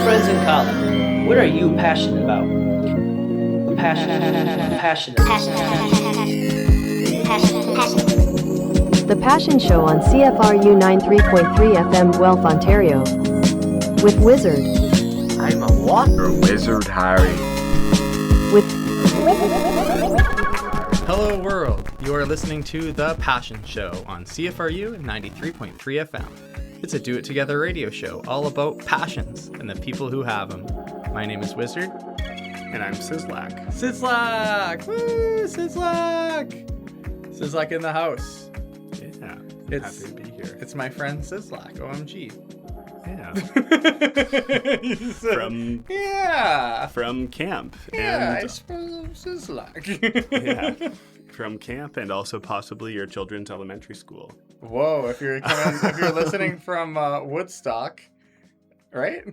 friends in common. What are you passionate about? Passionate. The Passion Show on CFRU 93.3 FM Guelph, Ontario. With Wizard. I'm a what? Or Wizard Harry. With Hello world, you are listening to The Passion Show on CFRU 93.3 FM. It's a do-it-together radio show all about passions and the people who have them. My name is Wizard. And I'm SIZZLAK. SIZZLAK! Woo! SIZZLAK! SIZZLAK in the house. Yeah, It's, happy to be here. It's my friend SIZZLAK, OMG. Yeah. From camp. Yeah, and, I suppose I'm SIZZLAK. yeah. From camp and also possibly your children's elementary school. Whoa, if you're listening from Woodstock, right?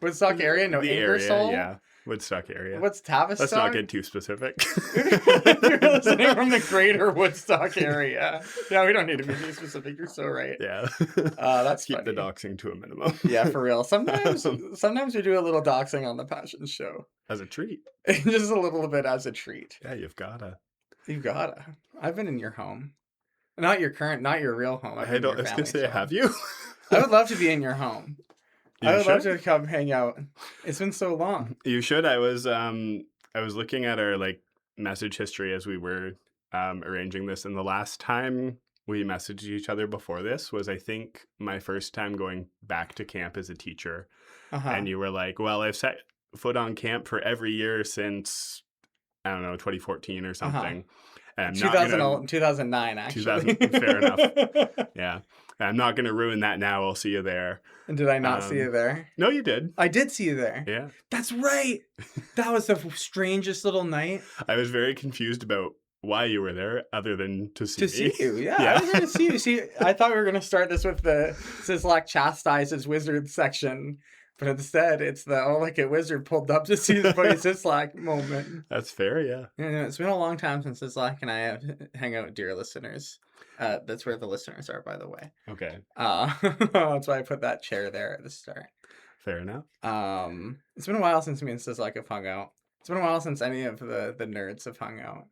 Woodstock area, no the Ingersoll? area, yeah. Woodstock area. What's Tavistock? Let's not get too specific. You're listening from the greater Woodstock area. Yeah, we don't need to be too specific. You're so right. Yeah. That's Keep funny. the doxing to a minimum. Yeah, for real. Sometimes we do a little doxing on the Passion Show. As a treat. Just a little bit as a treat. Yeah, you've gotta. You've gotta. I've been in your home. Not your real home. I was going to say, have you? I would love to be in your home. You I would love should? to come hang out. It's been so long. You should. I was looking at our message history as we were arranging this, and the last time we messaged each other before this was, I think, my first time going back to camp as a teacher. Uh-huh. And you were like, well, I've set foot on camp for every year since, I don't know, 2014 or something. And I'm 2009, actually. Fair enough. Yeah. I'm not going to ruin that now. I'll see you there. And did I not see you there? No, you did. I did see you there. Yeah. That's right. That was the strangest little night. I was very confused about why you were there other than to see To me. see you, yeah. I was going to see you. See, I thought we were going to start this with the SIZZLAK chastises Wizard section. But instead, it's the, a Wizard pulled up to see his buddy SIZZLAK moment. That's fair, yeah. Yeah, it's been a long time since SIZZLAK and I have hang out with dear listeners. That's where the listeners are, by the way. Okay. That's why I put that chair there at the start. Fair enough. It's been a while since me and SIZZLAK have hung out. It's been a while since any of the nerds have hung out.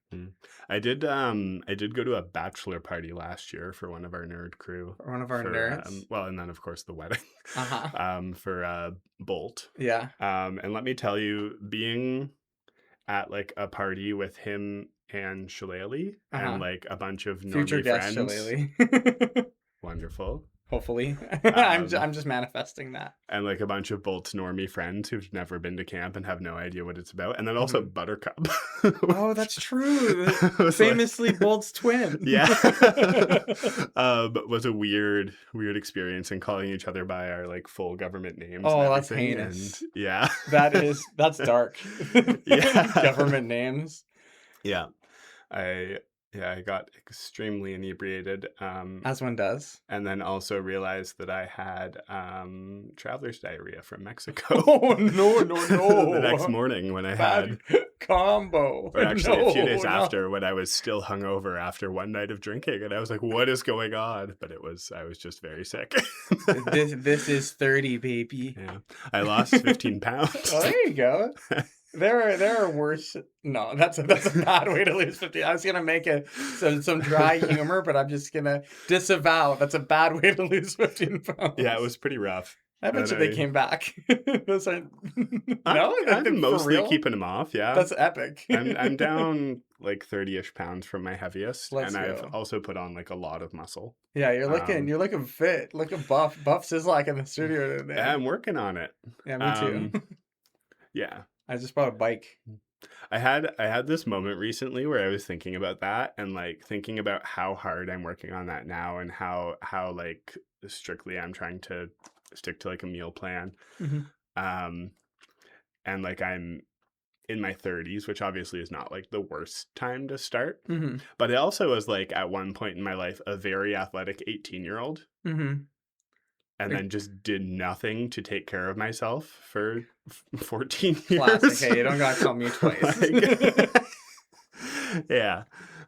I did go to a bachelor party last year for one of our nerd crew. Or one of our nerds. And then of course the wedding. Uh-huh. For Bolt. Yeah. And let me tell you, being at a party with him and Shillelagh and a bunch of future normie guest friends. Shillelagh. Wonderful. Hopefully. I'm just manifesting that. And a bunch of Bolt's normie friends who've never been to camp and have no idea what it's about. And then also Buttercup. Oh, that's true. Famously Bolt's twin. Yeah. But was a weird experience in calling each other by our full government names. Oh, that's heinous. And, yeah. That's dark. Yeah. Government names. Yeah. I got extremely inebriated. As one does. And then also realized that I had traveler's diarrhea from Mexico. Oh, no. The next morning when I had... combo. Or actually a few days after, when I was still hungover after one night of drinking. And I was like, what is going on? But I was just very sick. This is 30, baby. Yeah. I lost 15 pounds. Oh, there you go. There are worse. No, that's a bad way to lose 50. I was gonna make some dry humor, but I'm just gonna disavow. That's a bad way to lose 15 pounds. Yeah, it was pretty rough. I bet you they came back. Those are I'm mostly keeping them off. Yeah, that's epic. I'm down 30-ish pounds from my heaviest, Let's and go. I've also put on a lot of muscle. Yeah, you're looking fit, looking buff SIZZLAK in the studio today. Yeah, I'm working on it. Yeah, me too. Yeah. I just bought a bike. I had this moment recently where I was thinking about that and thinking about how hard I'm working on that now and how strictly I'm trying to stick to a meal plan. Mm-hmm. And I'm in my 30s, which obviously is not the worst time to start. Mm-hmm. But it also was at one point in my life a very athletic 18-year-old. Mm-hmm. And then just did nothing to take care of myself for 14 years. Classic. Hey, you don't gotta tell me twice. Yeah.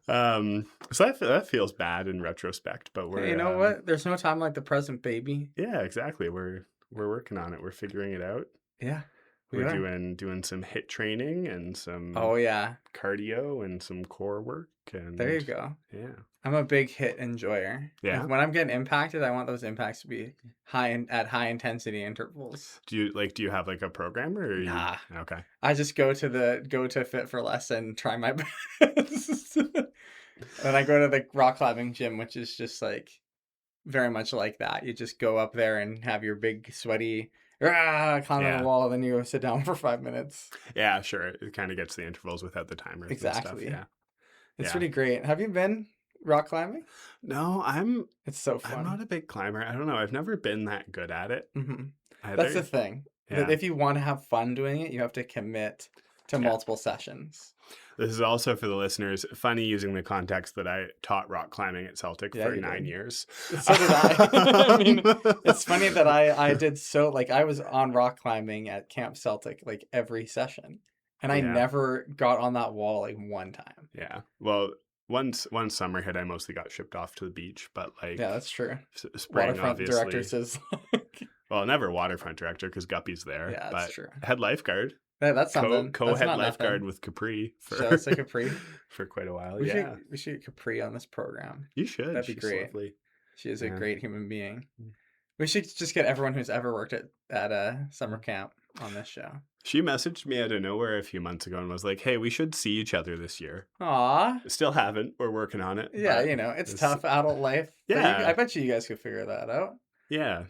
So that feels bad in retrospect, but we're... You know what? There's no time like the present, baby. Yeah, exactly. We're working on it. We're figuring it out. Yeah, We're are. doing some hit training and some Oh yeah, cardio and some core work. And there you go. Yeah. I'm a big hit enjoyer. Yeah? When I'm getting impacted, I want those impacts to be at high intensity intervals. Do you have like a program or are Nah. you okay? I just go to Fit for Less and try my best. And I go to the rock climbing gym, which is just like very much like that. You just go up there and have your big sweaty climb on the wall, and then you go sit down for 5 minutes. Yeah, sure. It kind of gets the intervals without the timers. Exactly. And stuff. Yeah. It's pretty great. Have you been rock climbing? No, It's so fun. I'm not a big climber. I don't know. I've never been that good at it. That's the thing. Yeah. If you want to have fun doing it, you have to commit to multiple sessions. This is also for the listeners funny using the context that I taught rock climbing at Celtic for 9 years. So did I. I mean, it's funny that I did I was on rock climbing at Camp Celtic like every session, and I never got on that wall like one time. Yeah. Well, one summer hit, I mostly got shipped off to the beach, but like that's true. Spring, Waterfront obviously. director says. Well, never waterfront director because Guppy's there. Yeah, that's true. Head lifeguard. Yeah, that's something. Co-head lifeguard with Capri Shout out to Capri for quite a while. We should get Capri on this program. You should. That'd be great. Lovely. She is a great human being. We should just get everyone who's ever worked at a summer camp on this show. She messaged me out of nowhere a few months ago and was like, "Hey, we should see each other this year." Aw. Still haven't. We're working on it. Yeah, it's tough adult life. Yeah. I bet you guys could figure that out. Yeah.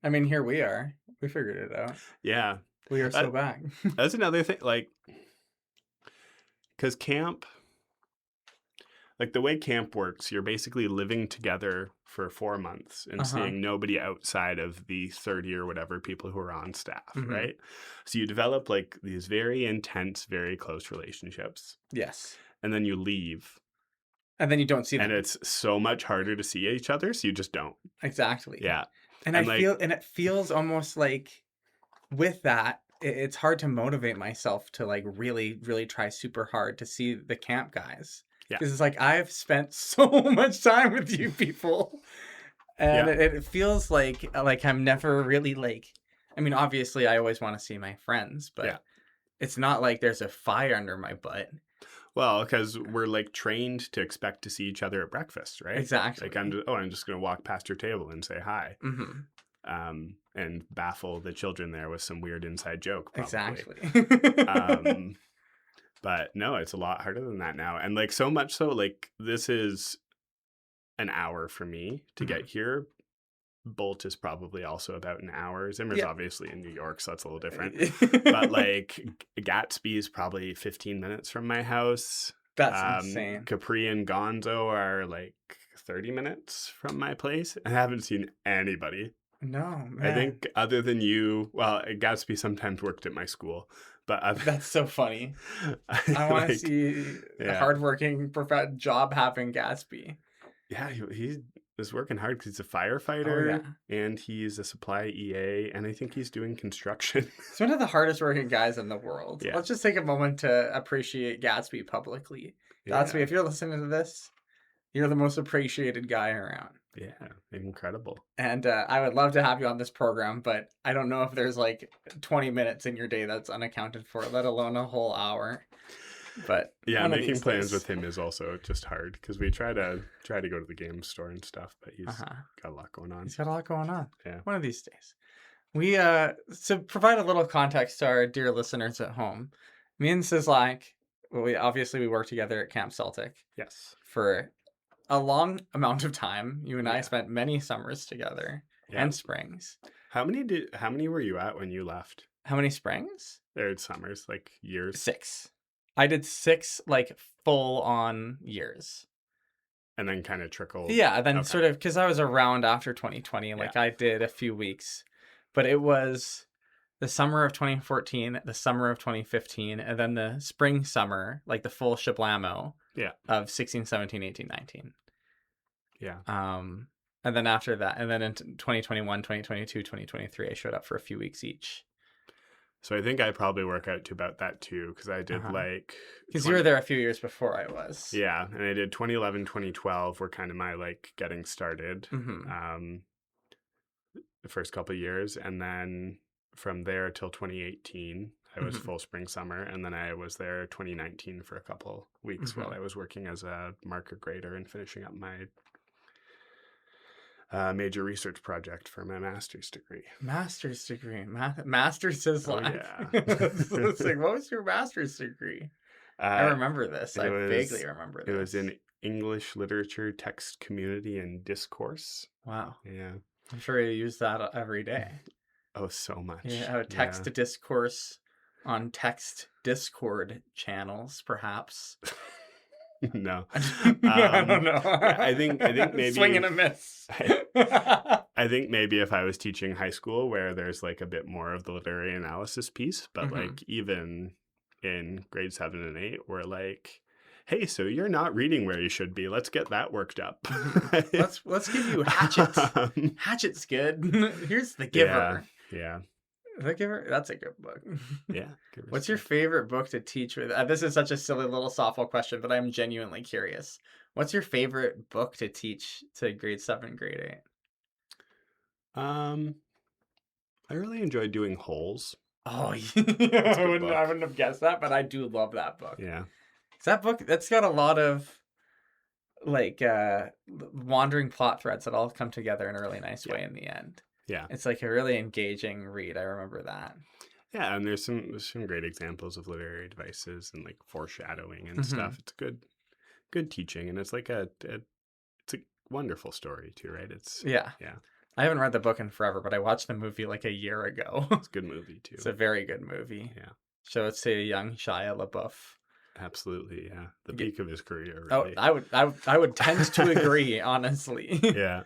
I mean, here we are. We figured it out. Yeah. We are so back. That's another thing, like, because camp, like the way camp works, you're basically living together for 4 months and seeing nobody outside of the 30 or whatever people who are on staff, right? So you develop like these very intense, very close relationships. Yes. And then you leave. And then you don't see them. And it's so much harder to see each other, so you just don't. Exactly. Yeah. And it feels almost like with that, it's hard to motivate myself to like really, really try super hard to see the camp guys. Yeah. Because it's like I've spent so much time with you people. And it feels like I'm never really like, I mean, obviously I always want to see my friends, but it's not like there's a fire under my butt. Well, because we're like trained to expect to see each other at breakfast, right? Exactly. Like I'm just going to walk past your table and say hi. And baffle the children there with some weird inside joke. Probably. Exactly. But no, it's a lot harder than that now. And like so much so, like this is an hour for me to get here. Bolt is probably also about an hour. Zimmer's obviously in New York, so that's a little different. But like Gatsby is probably 15 minutes from my house. That's insane. Capri and Gonzo are like 30 minutes from my place. I haven't seen anybody. No, man. I think other than you, well, Gatsby sometimes worked at my school, but that's so funny. I want to see a hardworking, job having Gatsby. Yeah, he is working hard because he's a firefighter and he's a supply EA, and I think he's doing construction. He's one of the hardest working guys in the world. Yeah. Let's just take a moment to appreciate Gatsby publicly. Gatsby, if you're listening to this, you're the most appreciated guy around. Yeah, incredible. And I would love to have you on this program, but I don't know if there's like 20 minutes in your day that's unaccounted for, let alone a whole hour. But yeah, making plans with him is also just hard because we try to go to the game store and stuff, but he's got a lot going on. He's got a lot going on. Yeah. One of these days. We to provide a little context to our dear listeners at home, me and SIZZLAK, we worked together at Camp Celtic. Yes. For a long amount of time. You and I spent many summers together and springs. How many were you at when you left? How many springs? There's summers, like years. 6. I did 6 like full on years. And then kind of trickled. Yeah, then sort of because I was around after 2020. Like I did a few weeks, but it was the summer of 2014, the summer of 2015, and then the spring summer, like the full shablamo. Yeah. Of 16, 17, 18, 19. Yeah. And then after that, and then in 2021, 2022, 2023, I showed up for a few weeks each. So I think I probably work out to about that too, because I did because you were there a few years before I was. Yeah, and I did 2011, 2012 were kind of my like getting started. The first couple of years, and then from there till 2018. I was Mhm. full spring summer, and then I was there 2019 for a couple weeks Mhm. while I was working as a marker grader and finishing up my major research project for my master's degree. Master's degree. Master SIZZLAK. yeah. It's like, what was your master's degree? I remember this. I vaguely remember this. It was in English literature, text, community, and discourse. Wow. Yeah. I'm sure you use that every day. Oh, so much. Yeah, text to discourse on text Discord channels, perhaps. No. I don't know. I think maybe Swing and a miss. I think maybe if I was teaching high school where there's like a bit more of the literary analysis piece, but like even in grade 7 and 8, we're like, hey, so you're not reading where you should be. Let's get that worked up. Let's give you Hatchet. Hatchet's good. Here's The Giver. Yeah. The Giver, that's a good book. Yeah. What's your favorite book to teach with? This is such a silly little softball question, but I'm genuinely curious. What's your favorite book to teach to grade 7, grade 8? I really enjoyed doing Holes. Oh, I book. wouldn't have guessed that, but I do love that book. Yeah. That book, that's got a lot of like wandering plot threads that all come together in a really nice way in the end. Yeah. It's like a really engaging read. I remember that. Yeah, and there's some great examples of literary devices and like foreshadowing and stuff. It's good teaching, and it's like it's a wonderful story too, right? Yeah. Yeah. I haven't read the book in forever, but I watched the movie like a year ago. It's a good movie too. It's a very good movie. Yeah. So it's a young Shia LaBeouf. Absolutely, yeah. The peak of his career, Oh, really. I would tend to agree, honestly. Yeah.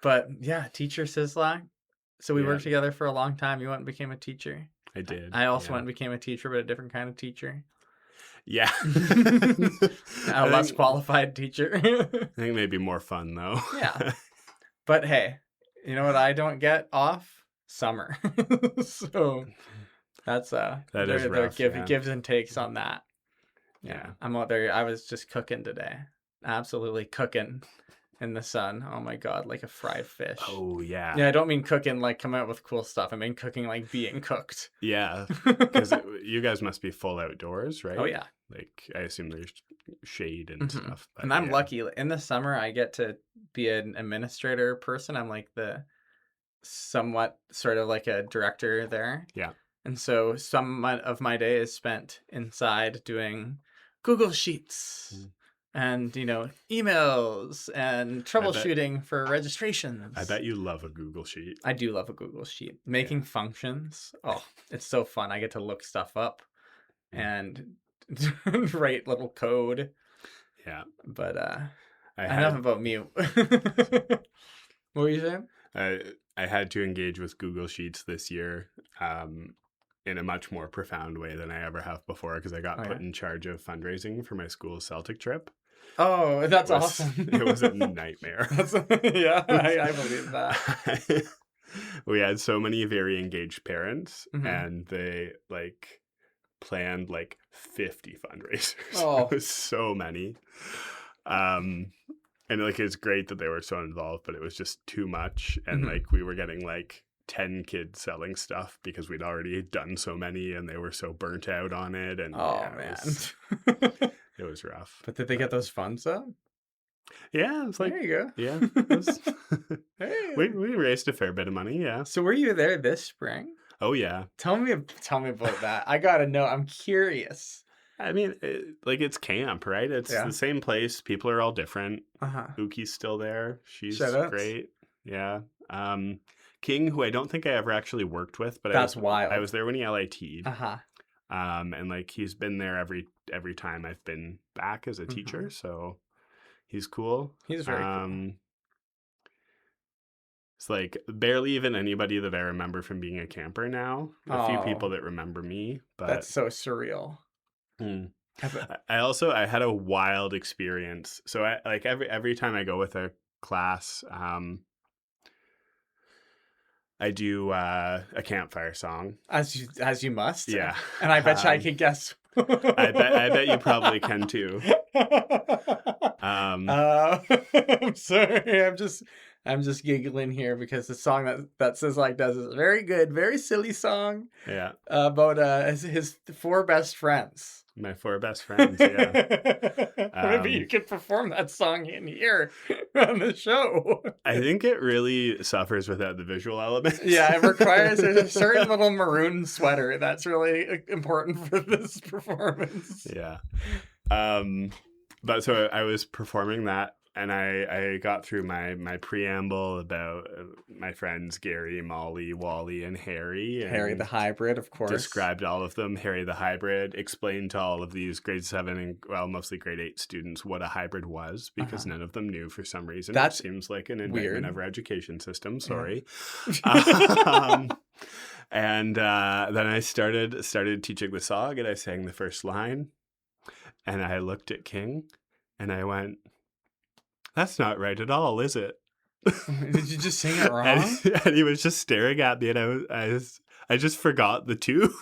But yeah, teacher SIZZLAK. So we Yeah. worked together for a long time. You went and became a teacher. I did. I also yeah. went and became a teacher, but a different kind of teacher. Yeah. A less qualified teacher. I think maybe more fun though. Yeah. But hey, you know what I don't get off? Summer. So that's That is rough, yeah. gives and takes on that. Yeah. I'm out there. I was just cooking today. Absolutely cooking in the sun. Oh my God, like a fried fish. Oh yeah. Yeah, I don't mean cooking like coming out with cool stuff. I mean cooking like being cooked. Yeah. Because you guys must be full outdoors, right? Oh yeah. Like I assume there's shade and stuff. But And I'm yeah. lucky. In the summer, I get to be an administrator person. I'm like the somewhat sort of like a director there. Yeah. And so some of my day is spent inside doing Google Sheets and, emails and troubleshooting for registrations. I bet you love a Google Sheet. I do love a Google Sheet. Making functions. Oh, it's so fun. I get to look stuff up and write little code. Yeah. But I enough about me. What were you saying? I had to engage with Google Sheets this year in a much more profound way than I ever have before because I got put in charge of fundraising for my school's Celtic trip. Oh, that's awesome. It was a nightmare. Yeah, I believe that. We had so many very engaged parents and they planned 50 fundraisers. Oh. It was so many. And it's great that they were so involved, but it was just too much. And we were getting 10 kids selling stuff because we'd already done so many and they were so burnt out on it. And man. It was rough. But did they get those funds up? Yeah, it's There you go. yeah. It was, Hey. we raised a fair bit of money, yeah. So were you there this spring? Oh yeah. Tell me about that. I gotta know. I'm curious. I mean, it's camp, right? It's the same place. People are all different. Uki's still there. She's great. Yeah. King, who I don't think I ever actually worked with, but that's wild. I was there when he LIT'd. And he's been there every time I've been back as a teacher, so he's cool. He's very cool. It's barely even anybody that I remember from being a camper now. A few people that remember me, but that's so surreal. I had a wild experience. So I every time I go with a class, I do a campfire song. As you must. Yeah. And I bet you I could guess. I bet you probably can too. I'm sorry. I'm just giggling here because the song that SIZZLAK does is very good, very silly song Yeah. about his 4 best friends. My 4 best friends, yeah. Maybe you could perform that song in here on the show. I think it really suffers without the visual element. Yeah, it requires a certain little maroon sweater that's really important for this performance. Yeah. But so I was performing that, and I got through my preamble about my friends Gary, Molly, Wally, and Harry. Harry and the hybrid, of course. described all of them. Harry the hybrid, explained to all of these grade 7 and, well, mostly grade 8 students what a hybrid was, because none of them knew for some reason. That seems like an indictment weird. of our education system. Sorry. Yeah. And then I started teaching the song, and I sang the first line, and I looked at King, and I went, "That's not right at all, is it?" Did you just sing it wrong? and he was just staring at me, and I just forgot the tune.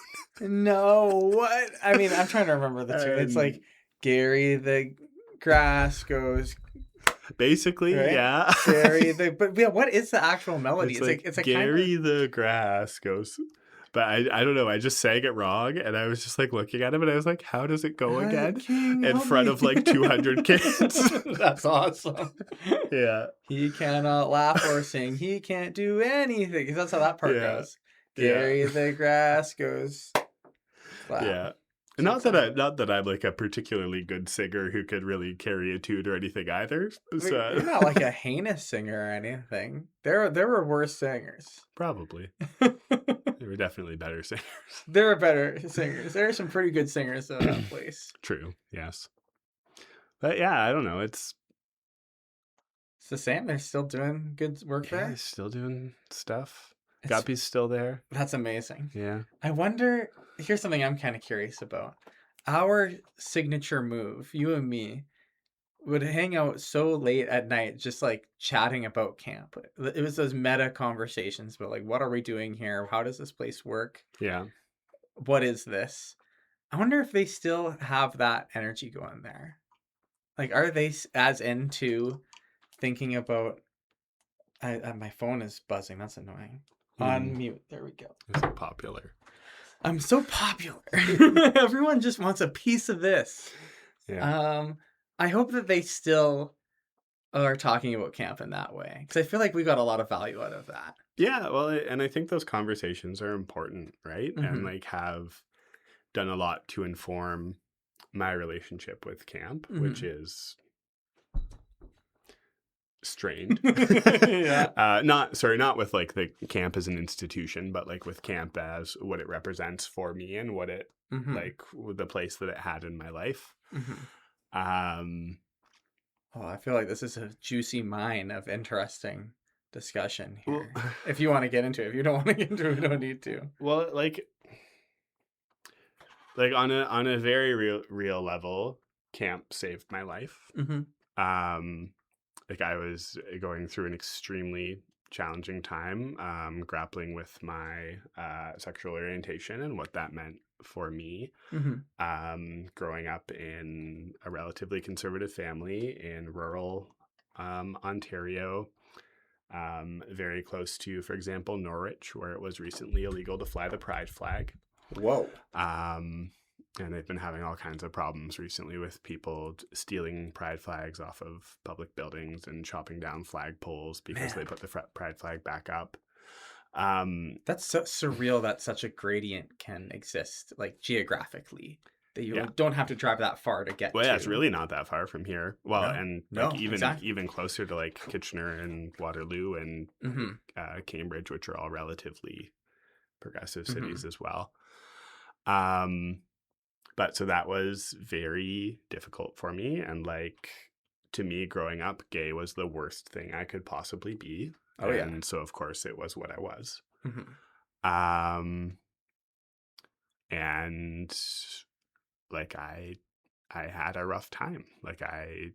No, what? I mean, I'm trying to remember the tune. It's like Gary the grass goes. Basically, Right? yeah. Gary the, but yeah, what is the actual melody? It's like Gary the grass goes. But I don't know. I just sang it wrong, and I was just like looking at him, and I was like, "How does it go again?" King, In help front me. of like 200 kids. That's awesome. Yeah. He cannot laugh or sing. He can't do anything. 'Cause that's how that part Yeah. goes. Gary the grass goes. Wow. Yeah. Not that I'm like a particularly good singer who could really carry a tune or anything either. Wait, So you're not like a heinous singer or anything. There were worse singers. probably. They were definitely better singers. There are better singers. There are some pretty good singers in that place. True. Yes. But yeah, I don't know. It's It's the same. They're still doing good work there. still doing stuff. It's- Guppy's still there. That's amazing. Yeah. I wonder, here's something I'm kind of curious about. Our signature move, you and me, would hang out so late at night just like chatting about camp. It was those meta conversations about like, what are we doing here? How does this place work? Yeah. What is this? I wonder if they still have that energy going there. Like, are they as into thinking about... my phone is buzzing. That's annoying. On mute. There we go. It's popular. I'm so popular. Everyone just wants a piece of this. Yeah. I hope that they still are talking about camp in that way, because I feel like we got a lot of value out of that. Yeah, well, and I think those conversations are important, right? Mhm. And like have done a lot to inform my relationship with camp, which is strained. Yeah. Not with like the camp as an institution, but like with camp as what it represents for me and what it Mhm. like the place that it had in my life. Mhm. Oh, I feel like this is a juicy mine of interesting discussion here. Well, If you want to get into it, if you don't want to get into it, we don't need to. well, like on a very real level, camp saved my life. Mm-hmm. Like I was going through an extremely challenging time, grappling with my sexual orientation and what that meant for me. Mm-hmm. Growing up in a relatively conservative family in rural Ontario, very close to, for example, Norwich, where it was recently illegal to fly the pride flag. Whoa. And they've been having all kinds of problems recently with people stealing pride flags off of public buildings and chopping down flag poles because they put the pride flag back up. That's so surreal that such a gradient can exist, like geographically, that you don't have to drive that far to get Well, to. yeah, it's really not that far from here. Well, No. and No, like exactly. even closer to like Kitchener and Waterloo and Mm-hmm. Cambridge, which are all relatively progressive Mm-hmm. cities as well. But so that was very difficult for me. And like, to me, growing up, gay was the worst thing I could possibly be. Oh, yeah. And so, of course, it was what I was. Mm-hmm. And like, I had a rough time. Like, I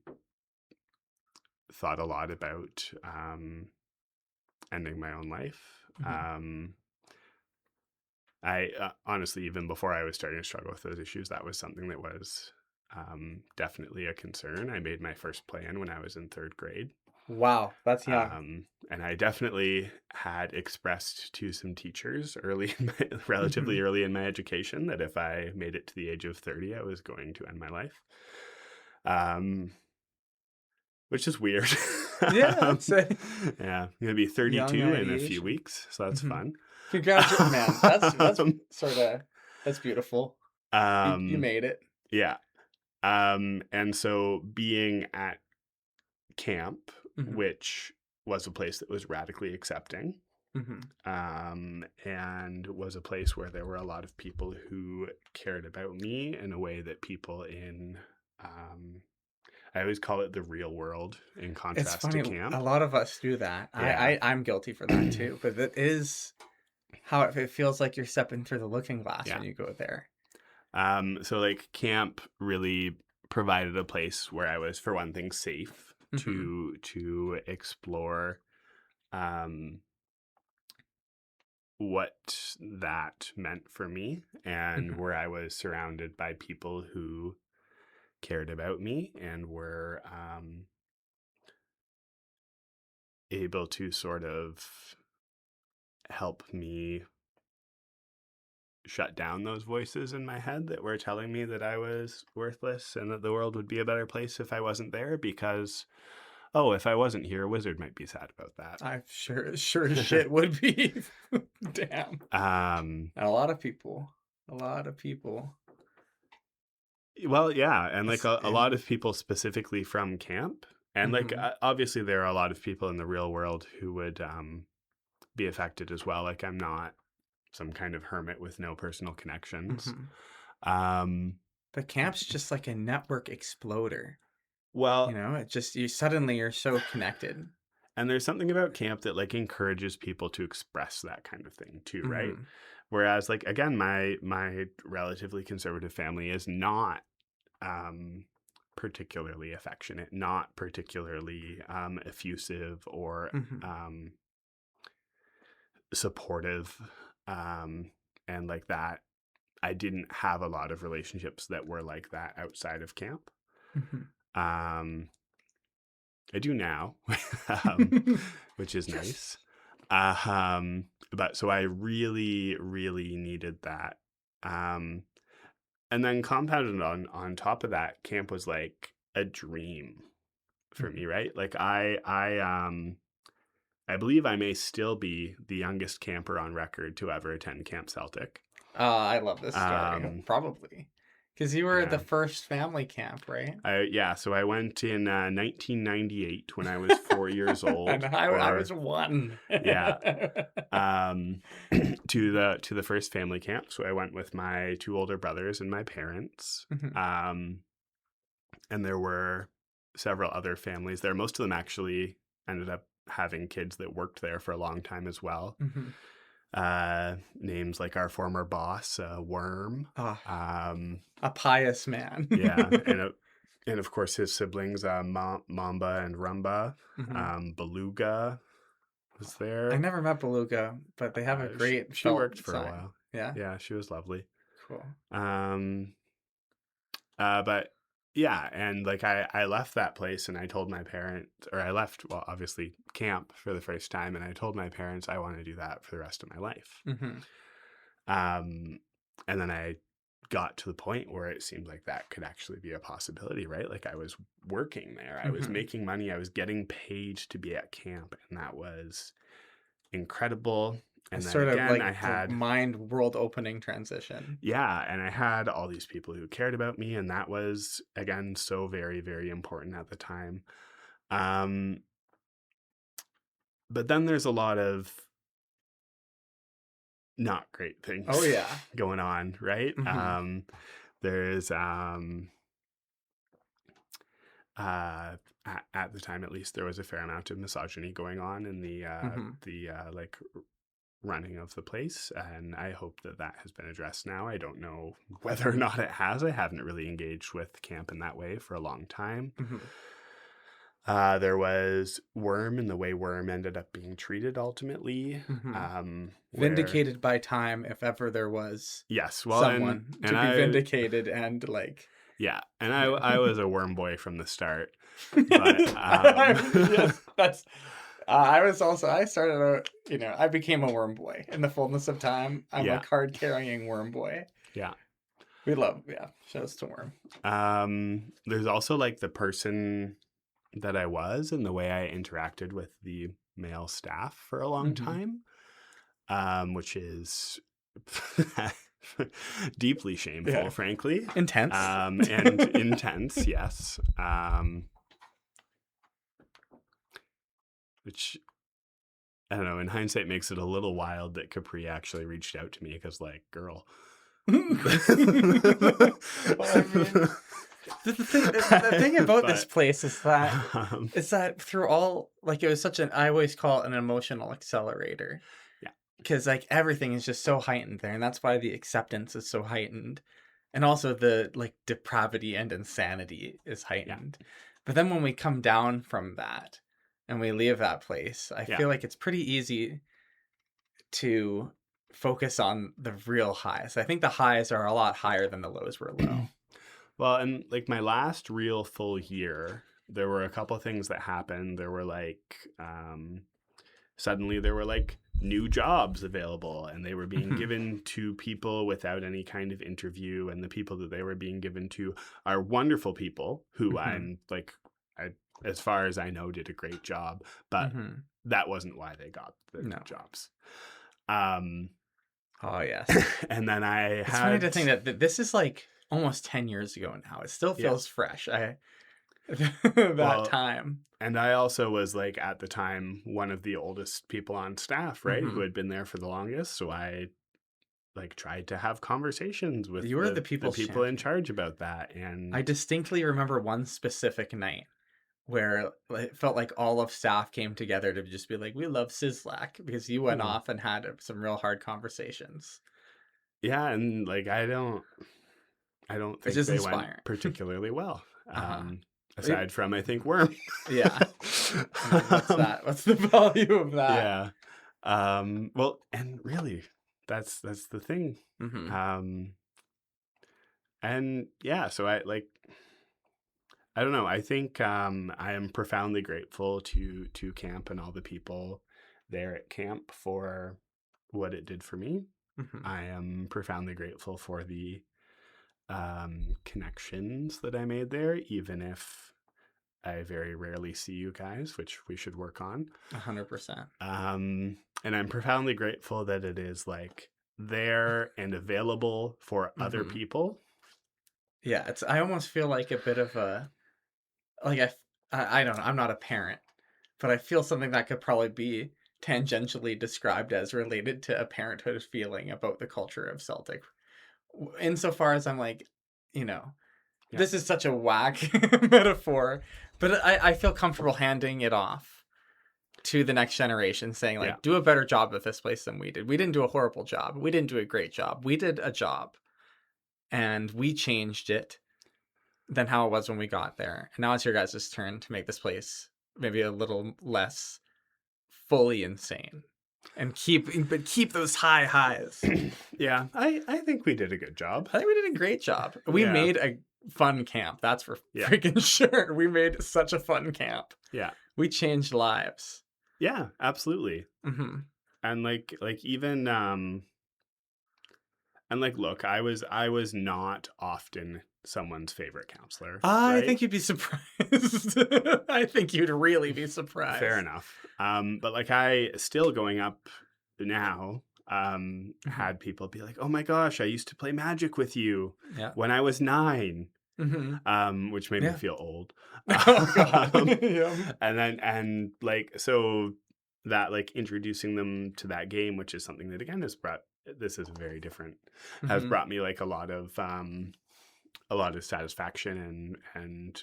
thought a lot about ending my own life. Mm-hmm. I honestly, even before I was starting to struggle with those issues, that was something that was definitely a concern. I made my first plan when I was in 3rd grade. Wow, that's young. And I definitely had expressed to some teachers Mm-hmm. relatively early in my education, that if I made it to the age of 30, I was going to end my life. Which is weird. Yeah, I'd say Yeah, I'm gonna be young 32 in a few ideation. weeks, so that's Mhm. fun. Congratulations, man. That's Um, sort of that's beautiful. You um, made it. yeah. And so being at camp, Mm-hmm. which was a place that was radically accepting, Mm-hmm. and was a place where there were a lot of people who cared about me in a way that people in, I always call it the real world in It's contrast funny. to A camp. lot of us do that. Yeah. I'm guilty for that too. But that is how it feels like you're stepping through the looking glass Yeah. when you go there. So like camp really provided a place where I was, for one thing, safe to explore what that meant for me, and Mhm. where I was surrounded by people who cared about me and were able to sort of help me shut down those voices in my head that were telling me that I was worthless and that the world would be a better place if I wasn't there, because, oh, if I wasn't here, a wizard might be sad about that. I sure as shit would be. Damn. Um, And a lot of people. well, yeah, and like a Yeah. lot of people specifically from camp, and like Mhm. obviously there are a lot of people in the real world who would be affected as well. Like I'm not some kind of hermit with no personal connections. Mhm. Um, But camp's just like a network exploder. well, You know, it just you're so connected. and there's something about camp that like encourages people to express that kind of thing too, right? Mhm. Whereas like again, my relatively conservative family is not particularly affectionate, not particularly effusive or Mhm. supportive, and like that. I didn't have a lot of relationships that were like that outside of camp. Mhm. Um, I do now, which is nice. But so I really, really needed that. And then compounded on top of that, camp was like a dream for me, right? Like I believe I may still be the youngest camper on record to ever attend Camp Celtic. I love this story. Um, Probably. Because you were the yeah. first family camp, right? So I went in 1998 when I was 4 years old. And I was one. Yeah. To the first family camp. So I went with my two older brothers and my parents. Mhm. And there were several other families there. Most of them actually ended up having kids that worked there for a long time as well. Mhm. Names like our former boss, Worm. Ah, a pious man. Yeah, and of course his siblings, Mamba and Rumba. Mhm. Beluga was there. I never met Beluga, but they have a great she felt worked for a sign. while. Yeah. Yeah, she was lovely. Cool. But yeah, and like I left that place and I told my parents, or I left, well, obviously camp for the first time, and I told my parents I want to do that for the rest of my life. Mhm. And then I got to the point where it seemed like that could actually be a possibility, right? Like I was working there, I was Mhm. making money, I was getting paid to be at camp, and that was incredible. And It's then sort of again, like I the had mind world opening transition. yeah, and I had all these people who cared about me, and that was again so very, very important at the time. But then there's a lot of not great things Oh yeah. going on, right? Mhm. There's at the time, at least, there was a fair amount of misogyny going on in Mhm. the like running of the place, and I hope that that has been addressed now. I don't know whether or not it has. I haven't really engaged with camp in that way for a long time. Mhm. There was Worm and the way Worm ended up being treated ultimately. Mhm. Where, Vindicated by time, if ever there was yes, well, someone to and be I vindicated and like Yeah, and I was a worm boy from the start. But Yes, that's. I started out, I became a worm boy in the fullness of time. I'm Yeah. a card carrying worm boy. yeah. We love, shows to worm. There's also like the person that I was and the way I interacted with the male staff for a long Mhm. time, which is deeply shameful, Yeah. frankly. Intense. And intense, yes. Which, I don't know, in hindsight makes it a little wild that Capri actually reached out to me because, like, girl. Well, I mean, the thing about this place is that through all, like, it was I always call it an emotional accelerator. Yeah. Because, like, everything is just so heightened there, and that's why the acceptance is so heightened. And also the, like, depravity and insanity is heightened. But then when we come down from that and we leave that place, I feel like it's pretty easy to focus on the real highs. I think the highs are a lot higher than the lows were low. Well, and like my last real full year, there were a couple things that happened. There were like, suddenly there were like new jobs available and they were being given to people without any kind of interview. And the people that they were being given to are wonderful people who I'm like, as far as I know, did a great job, but that wasn't why they got the jobs. Oh, yes. And then It's funny to think that this is like almost 10 years ago now. It still feels fresh. Time. And I also was like, at the time, one of the oldest people on staff, right? Who had been there for the longest. So I like tried to have conversations with the people in charge about that. And I distinctly remember one specific night where it felt like all of staff came together to just be like, we love SIZZLAK, because you went off and had some real hard conversations. Yeah, and like I don't think they went particularly well. Aside from, I think, worm. Yeah. What's that? What's the value of that? Yeah. Well, and really, that's the thing. And yeah, so I don't know. I think I am profoundly grateful to camp and all the people there at camp for what it did for me. I am profoundly grateful for the connections that I made there, even if I very rarely see you guys, which we should work on. 100%. And I'm profoundly grateful that it is like there and available for other people. Yeah, I almost feel like a bit of a, like, I don't know, I'm not a parent, but I feel something that could probably be tangentially described as related to a parenthood feeling about the culture of Celtic. Insofar as I'm like, this is such a whack metaphor, but I feel comfortable handing it off to the next generation, saying like, do a better job of this place than we did. We didn't do a horrible job. We didn't do a great job. We did a job and we changed it than how it was when we got there. And now it's your guys' turn to make this place maybe a little less fully insane. And keep those high highs. Yeah, I think we did a good job. I think we did a great job. We made a fun camp. That's for freaking sure. We made such a fun camp. Yeah. We changed lives. Yeah, absolutely. And like even and like, look, I was not often someone's favorite counselor. I think you'd be surprised. I think you'd really be surprised. Fair enough. But like I still going up now, had people be like, oh my gosh, I used to play Magic with you when I was 9. Which made me feel old. Oh God. And like, so that like introducing them to that game, which is something that again has brought, this is very different, has brought me like a lot of satisfaction and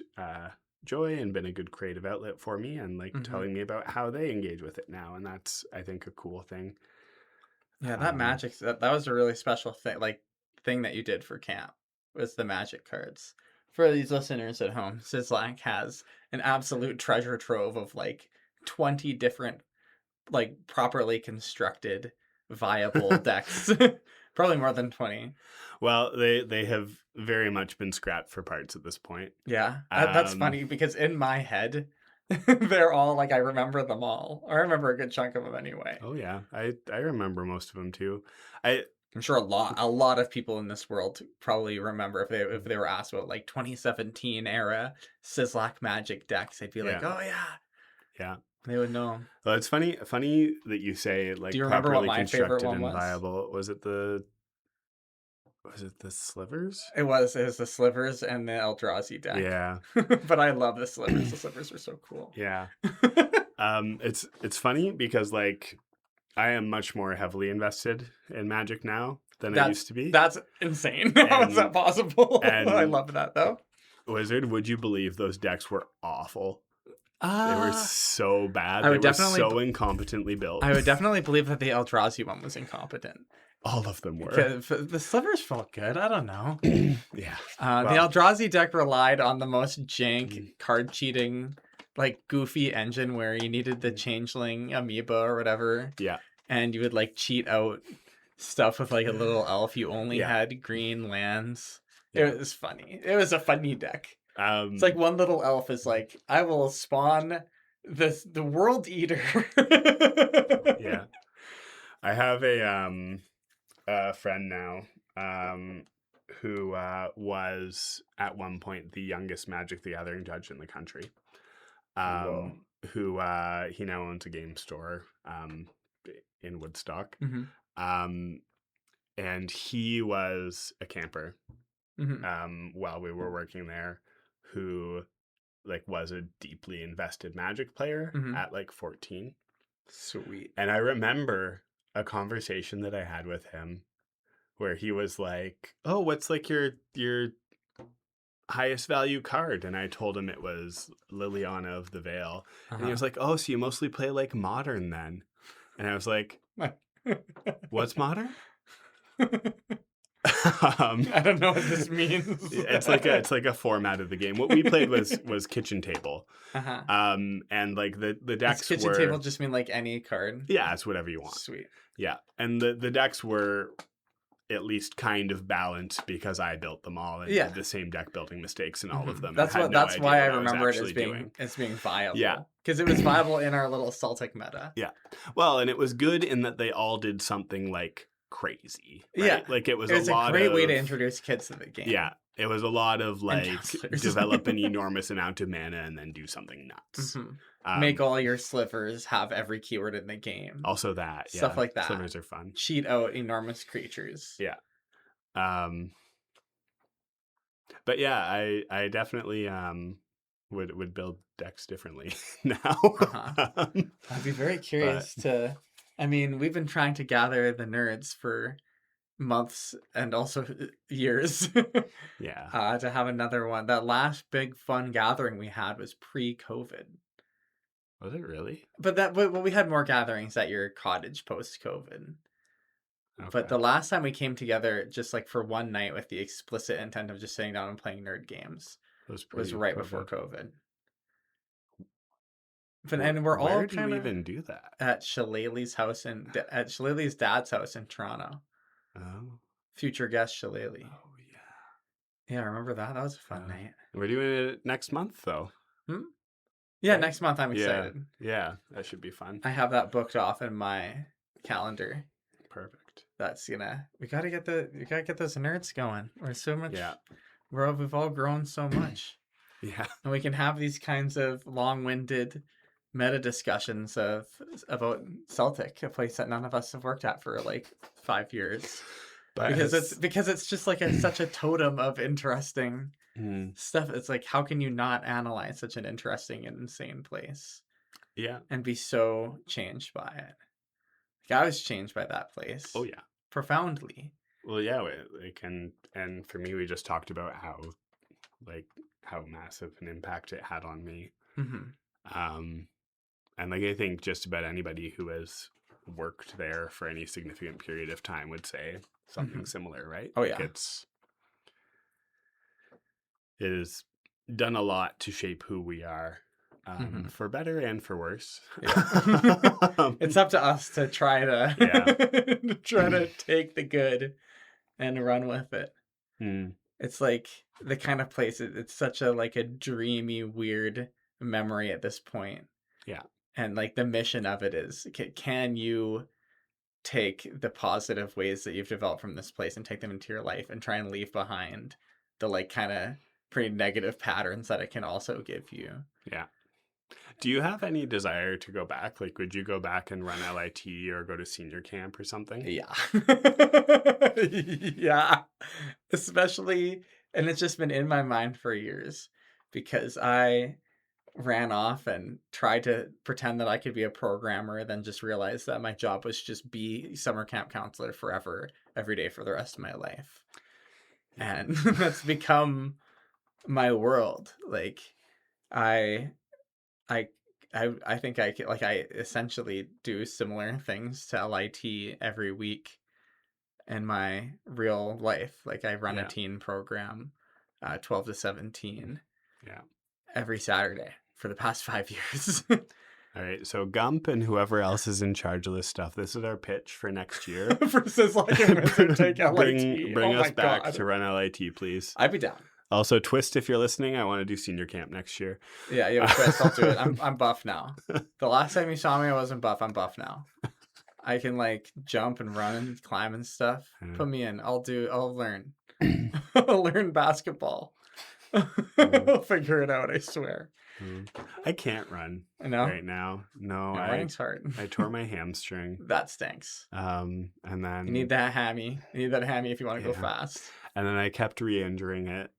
joy, and been a good creative outlet for me, and like telling me about how they engage with it now. And that's, I think, a cool thing. Yeah, that Magic, that was a really special thing that you did for camp, was the Magic cards. For these listeners at home, SIZZLAK has an absolute treasure trove of like 20 different, like properly constructed viable decks. Probably more than 20. Well, they have very much been scrapped for parts at this point. Yeah, that's Um, funny because in my head, they're all like I remember them all. I remember a good chunk of them anyway. Oh yeah, I remember most of them too. I I'm sure a lot of people in this world probably remember if they were asked about like 2017 era SIZZLAK Magic decks, they'd be like, Yeah. "Oh yeah," yeah. they would know. Well, it's funny that you say like Do you remember what properly my favorite constructed one and was? viable. Was it the slivers? It was the Slivers and the Eldrazi deck. Yeah, But I love the Slivers. The Slivers were so cool. yeah. It's funny because like I am much more heavily invested in Magic now than I used to be. That's insane. How is that possible? and- I love that though. Wizard, would you believe those decks were awful? They were Uh, so bad. I would they were definitely- so incompetently built. I would definitely believe that the Eldrazi one was incompetent. All of them were. Because the Slivers felt good. I don't know. Yeah. The Well- Eldrazi deck relied on the most jank card cheating, like goofy engine where you needed the changeling amoeba or whatever. Yeah. And you would like cheat out stuff with like a little elf. You only Yeah. had green lands. Yeah. It was funny. It was a funny deck. Um, It's like one little elf is like, I will spawn the World Eater. yeah. I have a friend now who was at one point the youngest Magic the Gathering judge in the country. Whoa. Who he now owns a game store in Woodstock. Mhm. And he was a camper Mhm. while we were working there, who like was a deeply invested Magic player Mhm. at like 14. Sweet. And I remember a conversation that I had with him where he was like, "Oh, what's like your highest value card?" And I told him it was Liliana of the Veil. And he was like, "Oh, so you mostly play like modern then?" And I was like, "What's modern?" I don't know what this means. it's like a format of the game. What we played was Kitchen Table. Uh-huh. And like the Does decks kitchen were table just mean like any card? yeah, it's whatever you want. Sweet. Yeah, and the decks were at least kind of balanced because I built them all and Yeah. did the same deck building mistakes in all of Mhm. them. That's and what. had no That's idea why I what was remember it actually doing. as being viable. Yeah. because it was viable in our little Celtic meta. Yeah, well, and it was good in that they all did something like crazy. Right? Yeah. like it was It was a a lot great of way to introduce kids to the game. Yeah, it was a lot of like counselors. develop an enormous amount of mana and then do something nuts. Mhm. Um, Make all your slivers have every keyword in the game. also that Stuff yeah, like that. Slivers are fun. Cheat out enormous creatures. Yeah. But yeah, I definitely would build decks differently now. Uh-huh. I'd be very curious to. I mean, we've been trying to gather the nerds for months and also years Yeah. to have another one. That last big fun gathering we had was pre-COVID, Was it really? but we had more gatherings at your cottage post-COVID. But the last time we came together, just like for one night, with the explicit intent of just sitting down and playing nerd games, was right before COVID. But and we're all Where do kind you of even do that? at Shillelagh's house at Shillelagh's dad's house in Toronto. Oh, Future guest Shillelagh. oh yeah. Yeah, remember that? That was a fun Yeah. night. We're doing it next month though. Yeah, Right? next month I'm Yeah. excited. Yeah, that should be fun. I have that booked off in my calendar. Perfect. That's we gotta get those nerds going. We're so much. Yeah. We've all grown so much, Yeah. and we can have these kinds of long-winded meta discussions about Celtic, a place that none of us have worked at for like 5 years, But because it's just like such a totem of interesting Mm, stuff. It's like, how can you not analyze such an interesting and insane place yeah. and be so changed by it? Like, I was changed by that place. Oh yeah. Profoundly. Well, yeah. And for me, we just talked about how massive an impact it had on me. Mm-hmm. And like I think just about anybody who has worked there for any significant period of time would say something similar, right? Oh, Like yeah. it has done a lot to shape who we are for better and for worse. Yeah. It's up to us to try to Yeah. try to take the good and run with it. Mm. It's like the kind of place, it's such a like a dreamy, weird memory at this point. Yeah. And like the mission of it is, can you take the positive ways that you've developed from this place and take them into your life and try and leave behind the like kind of pretty negative patterns that it can also give you. Yeah. Do you have any desire to go back? Like, would you go back and run LIT or go to senior camp or something? Yeah. Yeah. Especially, and it's just been in my mind for years because I ran off and tried to pretend that I could be a programmer, then just realized that my job was just be summer camp counselor forever, every day for the rest of my life. And that's become my world. Like I think I essentially do similar things to LIT every week in my real life. Like I run a teen program, 12 to 17. Yeah. Every Saturday for the past 5 years. All right. So Gump and whoever else is in charge of this stuff, this is our pitch for next year. For SIZZLAK and Wizard take LIT. Bring Oh us my back God. to run LIT, please. I'd be down. Also, Twist, if you're listening, I want to do senior camp next year. Yeah, Twist, I'll do it. I'm buff now. The last time you saw me, I wasn't buff. I'm buff now. I can like jump and run and climb and stuff. Put me in. I'll learn. I'll learn basketball. I'll figure it out, I swear. I can't run right now. No, running's hard. I tore my hamstring. That stinks. And then you need that hammy. You need that hammy if you want to go fast. And then I kept re-injuring it.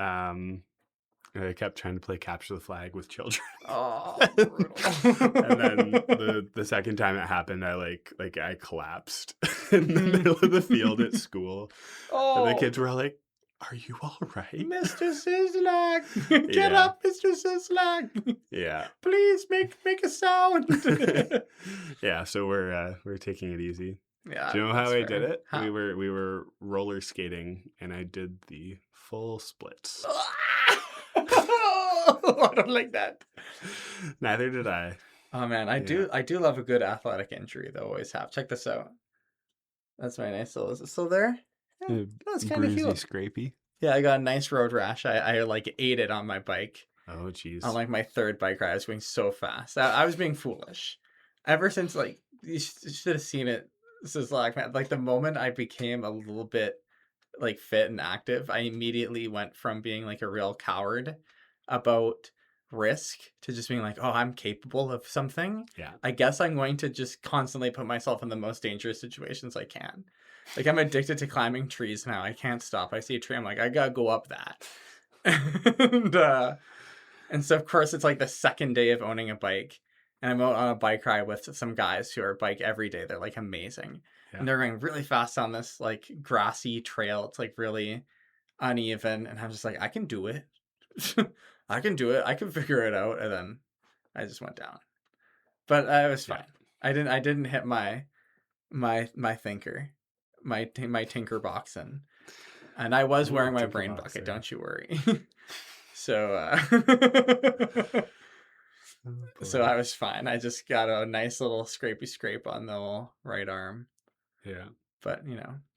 I kept trying to play capture the flag with children. Oh, brutal. And then the second time it happened, I I collapsed in the middle of the field at school. Oh. And the kids were all like, "Are you all right, Mr. SIZZLAK? Get up, Mr. SIZZLAK. Yeah. Please make a sound." Yeah, so we're taking it easy. Yeah. Do you know how I did it? How? We were roller skating and I did the full splits. I don't like that. Neither did I. Oh man, I do love a good athletic injury though. Always have. Check this out. That's my nice little. Is it still there? Yeah, that's kind of healed. Scrapey. Yeah, I got a nice road rash. I like ate it on my bike. Oh jeez. On like my third bike ride, I was going so fast. I was being foolish. Ever since like you should have seen it. SIZZLAK, man. Like the moment I became a little bit like fit and active, I immediately went from being like a real coward about risk to just being like, oh, I'm capable of something. Yeah. I guess I'm going to just constantly put myself in the most dangerous situations I can. Like I'm addicted to climbing trees now. I can't stop. I see a tree, I'm like, I gotta go up that. And so of course it's like the second day of owning a bike. And I'm out on a bike ride with some guys who are bike every day. They're like amazing. Yeah. And they're going really fast on this like grassy trail. It's like really uneven. And I'm just like, I can do it. I can do it. I can figure it out. And then I just went down. But I was fine. Yeah. I didn't hit my thinker, my tinker boxing. And I was wearing my brain bucket. Don't you worry. So so I was fine. I just got a nice little scrapey scrape on the right arm. Yeah. But,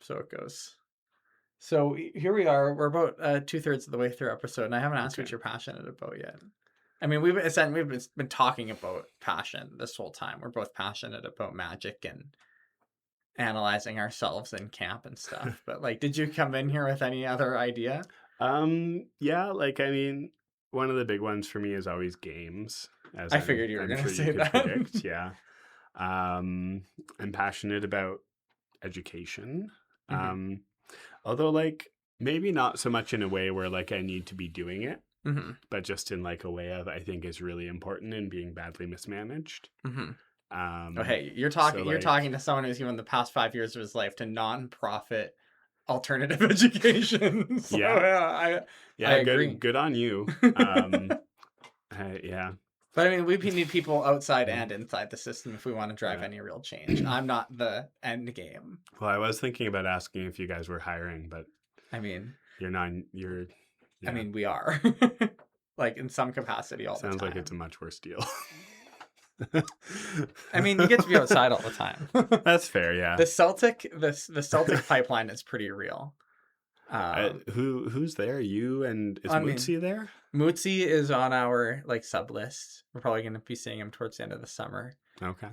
so it goes. So here we are. We're about 2/3 of the way through episode, and I haven't asked what you're passionate about yet. I mean, we've been talking about passion this whole time. We're both passionate about magic and analyzing ourselves in camp and stuff. But, like, did you come in here with any other idea? Yeah, like, I mean, one of the big ones for me is always games. I figured you were going to say that. Predict, yeah. I'm passionate about education. Mm-hmm. Although, like, maybe not so much in a way where, like, I need to be doing it, mm-hmm. but just in, like, a way of I think is really important in being badly mismanaged. Mm-hmm. Hey, you're talking to someone who's given the past 5 years of his life to nonprofit alternative education. So, I agree. Good on you. Yeah. But I mean, we need people outside and inside the system if we want to drive any real change. I'm not the end game. Well, I was thinking about asking if you guys were hiring, but I mean, you're not. You're. Yeah. I mean, we are. like in some capacity all the time. Sounds like it's a much worse deal. I mean, you get to be outside all the time. That's fair, yeah. The Celtic pipeline is pretty real. Who's there? You and is Mootsie there? Mootsie is on our like sub list. We're probably going to be seeing him towards the end of the summer. Okay.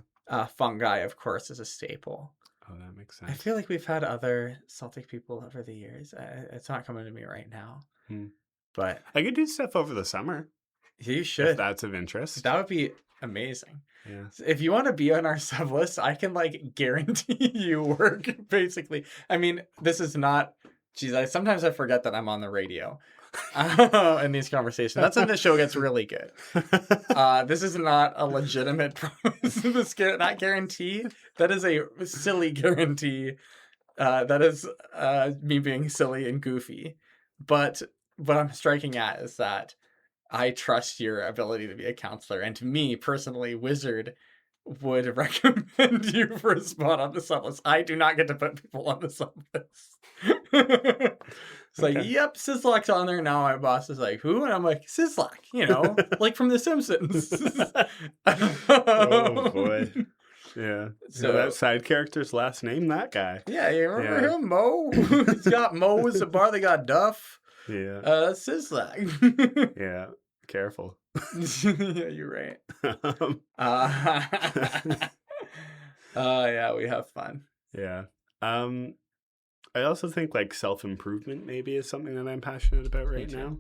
Fungi, of course, is a staple. Oh, that makes sense. I feel like we've had other Celtic people over the years. It's not coming to me right now. But I could do stuff over the summer. You should. If that's of interest. That would be amazing. Yeah. If you want to be on our sub list, I can like guarantee you work, basically. I mean, this is not... Geez, sometimes I forget that I'm on the radio in these conversations. That's when the show gets really good. This is not a legitimate promise. That guarantee, that is a silly guarantee. That is me being silly and goofy. But what I'm striking at is that I trust your ability to be a counselor. And to me, personally, Wizard would recommend you for a spot on the sub list. I do not get to put people on the sub list. It's like, yep, SIZZLAK's on there now. My boss is like, who? And I'm like, SIZZLAK, like from The Simpsons. Oh boy. Yeah. So that side character's last name, that guy. Yeah, you remember him, Mo? He's got Mo as a bar. They got Duff. Yeah. SIZZLAK. Yeah. Careful. Yeah, you're right. Yeah, we have fun. Yeah. I also think like self-improvement maybe is something that I'm passionate about right now.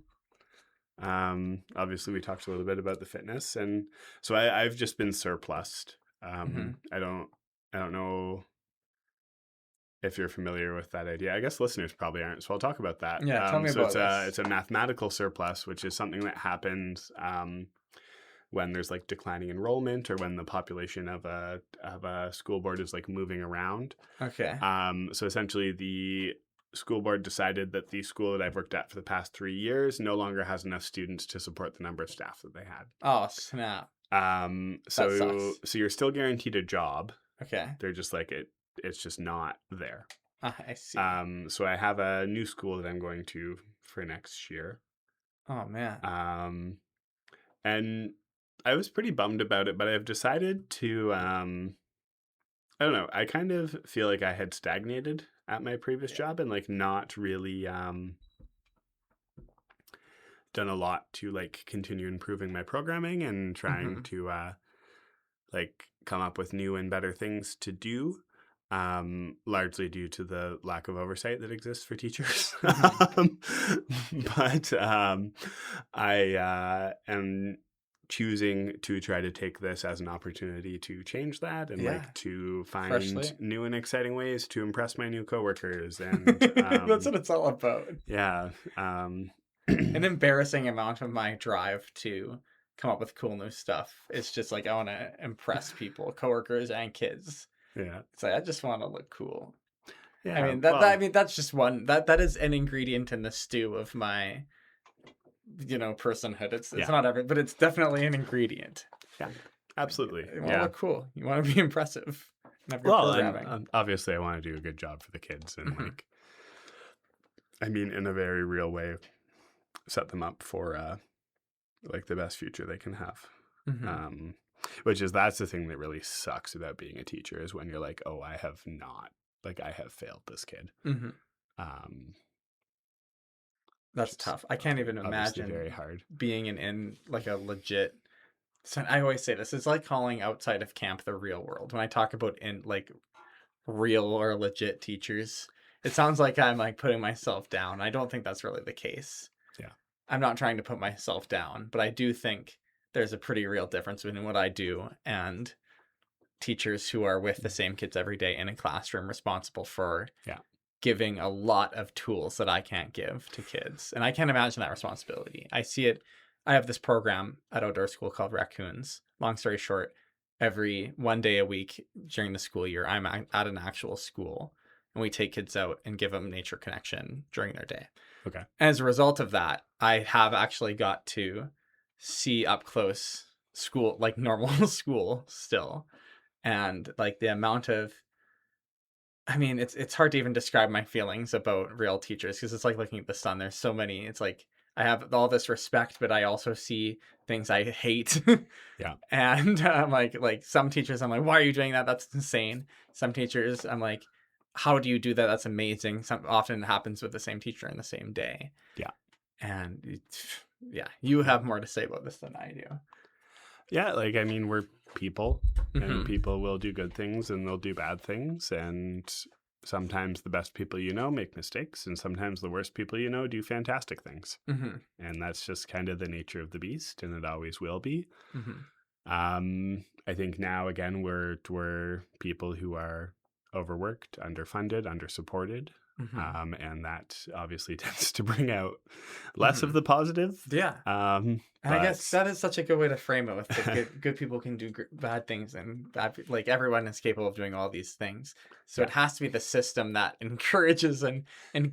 Obviously we talked a little bit about the fitness, and so I've just been surplused. I don't know if you're familiar with that idea. I guess listeners probably aren't, so I'll talk about that. Yeah, tell me about this. It's a mathematical surplus, which is something that happens when there's like declining enrollment or when the population of a school board is like moving around. Okay. So essentially the school board decided that the school that I've worked at for the past 3 years no longer has enough students to support the number of staff that they had. Oh, snap. So you're still guaranteed a job. Okay. They're just like it's just not there. I see. So I have a new school that I'm going to for next year. Oh man. And I was pretty bummed about it, but I've decided to I don't know, I kind of feel like I had stagnated at my previous job and like not really done a lot to like continue improving my programming and trying to like come up with new and better things to do, largely due to the lack of oversight that exists for teachers. But I am choosing to try to take this as an opportunity to change that and like to find new and exciting ways to impress my new coworkers. And that's what it's all about. Yeah. An embarrassing amount of my drive to come up with cool new stuff. It's just like I want to impress people, coworkers and kids. Yeah. It's like I just want to look cool. Yeah. I mean that's just one that is an ingredient in the stew of my personhood. It's not every, but it's definitely an ingredient. Yeah. Absolutely. You want to look cool. You want to be impressive. And obviously I want to do a good job for the kids and like I mean in a very real way set them up for like the best future they can have. That's the thing that really sucks about being a teacher is when you're like, oh, I have failed this kid. That's tough. I can't even imagine very hard being in like a legit. So I always say this, it's like calling outside of camp the real world. When I talk about in like real or legit teachers, it sounds like I'm like putting myself down. I don't think that's really the case. Yeah. I'm not trying to put myself down, but I do think there's a pretty real difference between what I do and teachers who are with the same kids every day in a classroom responsible for giving a lot of tools that I can't give to kids. And I can't imagine that responsibility. I see it. I have this program at Outdoor School called Raccoons. Long story short, every 1 day a week during the school year, I'm at an actual school and we take kids out and give them nature connection during their day. Okay. As a result of that, I have actually got to see up close school, like normal school still. And like the amount of, I mean, it's hard to even describe my feelings about real teachers because it's like looking at the sun. There's so many, it's like, I have all this respect, but I also see things I hate. Yeah. And like some teachers, I'm like, why are you doing that? That's insane. Some teachers, I'm like, how do you do that? That's amazing. Often it happens with the same teacher in the same day. Yeah. And you have more to say about this than I do. Yeah, like, I mean, we're people, and Mhm. people will do good things and they'll do bad things. And sometimes the best people you know make mistakes, and sometimes the worst people you know do fantastic things. Mhm. And that's just kind of the nature of the beast, and it always will be. Mhm. I think now, again, we're people who are overworked, underfunded, undersupported. Mhm. And that obviously tends to bring out less of Mhm. the positive. Yeah. And I guess But that is such a good way to frame it. With good people can do bad things, and like everyone is capable of doing all these things. So it has to be the system that encourages and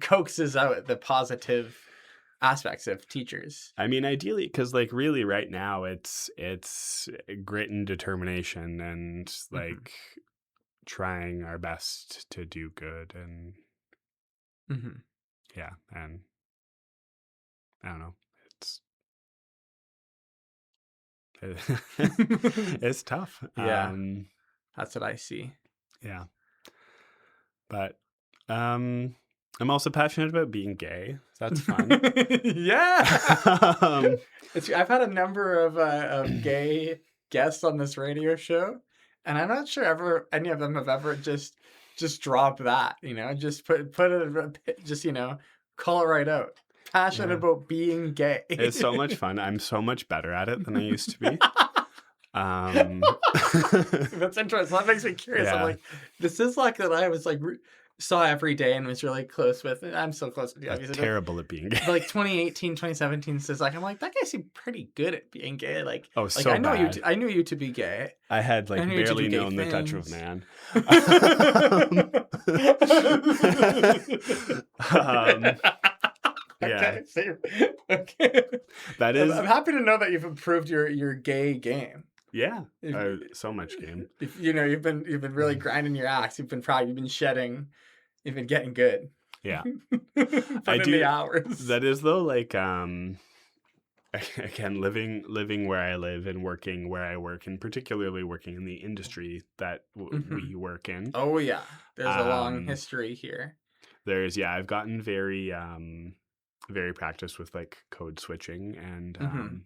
coaxes out the positive aspects of teachers. I mean, ideally, because like really right now it's grit and determination and like trying our best to do good, and Mhm. yeah, and I don't know, it's tough. Yeah. That's what I see. Yeah, but I'm also passionate about being gay. So that's fun. Yeah. um, I've had a number of gay guests on this radio show, and I'm not sure any of them have ever just dropped that, just put it, just, call it right out. Passionate Yeah. about being gay. It's so much fun. I'm so much better at it than I used to be. That's interesting. That makes me curious. I'm Yeah. like, this is like that I was like saw every day and was really close with. I'm so close with you, I'm obviously. terrible at being gay. But like 2018, 2017 says like, I'm like, that guy seemed pretty good at being gay. Like, Oh, like so I know bad. I knew you to be gay. I had like I knew you to do barely gay known the touch of things. man. Okay, okay. That is, I'm happy to know that you've improved your gay game. yeah, so much game. You've been really grinding your axe. You've been proud. You've been shedding. You've been getting good. Yeah, Put I in do. the hours. That is though, like, again, living where I live and working where I work, and particularly working in the industry that we work in. Oh yeah, there's a long history here. I've gotten very practiced with like code switching, and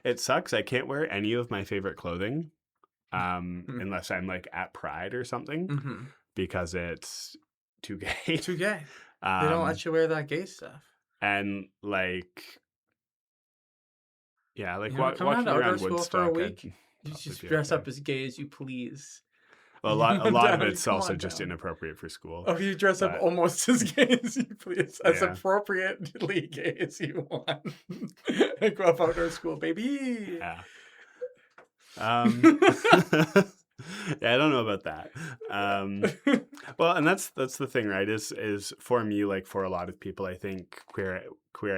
it sucks. I can't wear any of my favorite clothing unless I'm like at Pride or something, because it's too gay. Too gay. They don't let you wear that gay stuff. And like, yeah, like come walking on to around outdoor school Woodstock, for a week. I'd You just probably be dress okay. up as gay as you please. Well, a lot of it's Come also on just down. inappropriate for school. Oh, you dress up But- almost as gay as you please, as Yeah. appropriately gay as you want. Go up outdoor school, baby. Yeah. Yeah, I don't know about that. Well, and that's the thing, right? Is for me, like for a lot of people, I think queer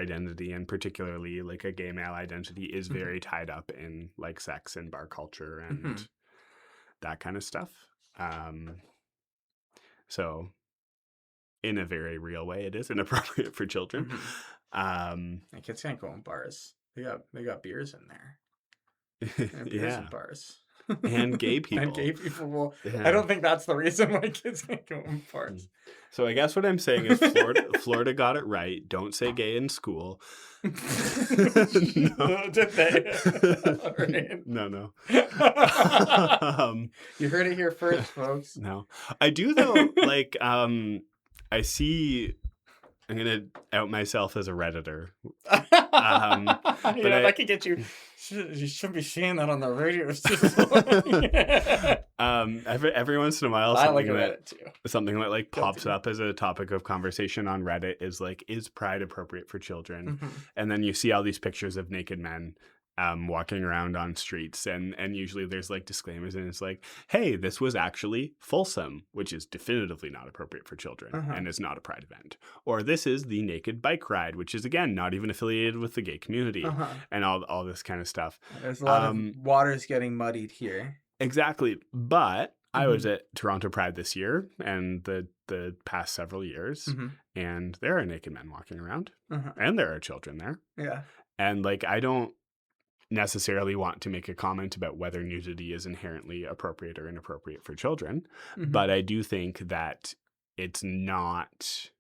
identity, and particularly like a gay male identity, is very tied up in like sex and bar culture and that kind of stuff. So in a very real way, it is inappropriate for children. And kids can't go in bars. They got beers in there. And beers in bars. And gay people. And gay people will. Yeah. I don't think that's the reason why kids can't go in bars. So I guess what I'm saying is Florida got it right. Don't say gay in school. No. Did they? All right. No. You heard it here first, folks. No. I do though, like, I see, I'm going to out myself as a Redditor. That could get you. You shouldn't be saying that on the radio. It's just every once in a while, I like Reddit too. something that like pops up as a topic of conversation on Reddit is like, is Pride appropriate for children? And then you see all these pictures of naked men walking around on streets, and usually there's like disclaimers, and it's like, hey, this was actually Folsom, which is definitively not appropriate for children and is not a Pride event. Or this is the Naked Bike Ride, which is again not even affiliated with the gay community, and all this kind of stuff. There's a lot of waters getting muddied here. Exactly. But I was at Toronto Pride this year and the past several years, and there are naked men walking around, and there are children there. Yeah. And like, I don't necessarily want to make a comment about whether nudity is inherently appropriate or inappropriate for children, but I do think that it's not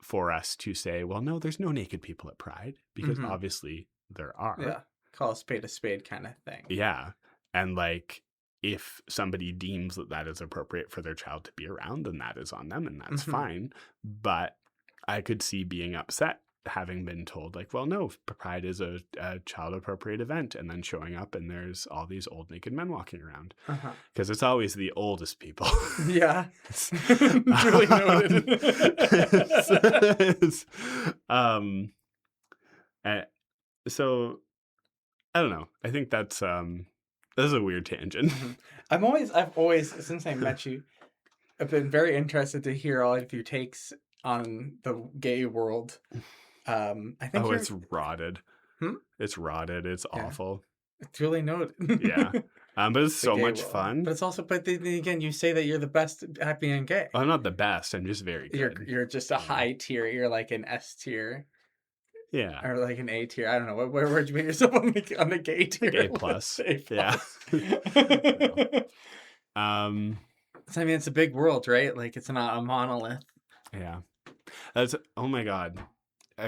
for us to say, well, no, there's no naked people at Pride, because obviously there are. Yeah. Call a spade kind of thing. Yeah. And like, if somebody deems that that is appropriate for their child to be around, then that is on them and that's fine. But I could see being upset having been told like, well, no, Pride is a child appropriate event, and then showing up and there's all these old naked men walking around, because it's always the oldest people. Yeah. Really noted. So I don't know. I think that's a weird tangent. I've always, since I met you, I've been very interested to hear all of your takes on the gay world. I think it's rotted. It's rotted. It's awful. It's really noted. Yeah. But it's so much world. fun. But it's also, but then again, you say that you're the best at being gay. I'm not the best. I'm just very good. You're just a high tier. You're like an S tier. Yeah. Or like an A tier. I don't know. Where would you put yourself on the gay tier? Like A plus. A plus. Yeah. So, I mean, it's a big world, right? Like, it's not a monolith. Yeah. That's, oh my God.